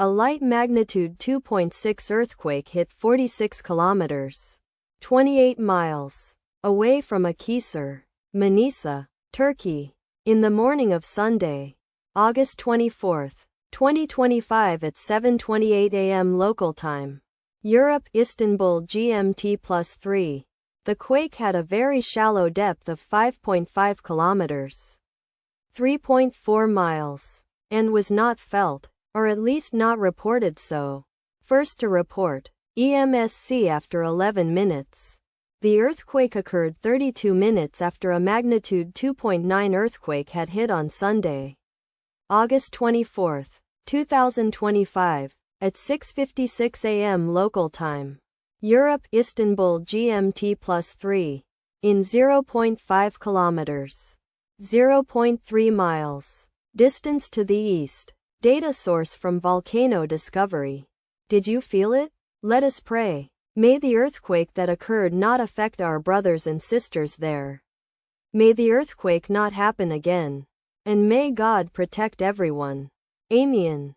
A light magnitude 2.6 earthquake hit 46 kilometers, 28 miles, away from Akhisar, Manisa, Turkey, in the morning of Sunday, August 24, 2025 at 7:28 a.m. local time. Europe, Istanbul GMT +3. The quake had a very shallow depth of 5.5 kilometers, 3.4 miles, and was not felt, or at least not reported so. First to report, EMSC after 11 minutes. The earthquake occurred 32 minutes after a magnitude 2.9 earthquake had hit on Sunday, August 24, 2025, at 6:56 a.m. local time. Europe, Istanbul GMT +3. In 0.5 kilometers, 0.3 miles, distance to the east. Data source from Volcano Discovery. Did you feel it? Let us pray. May the earthquake that occurred not affect our brothers and sisters there. May the earthquake not happen again. And may God protect everyone. Amen.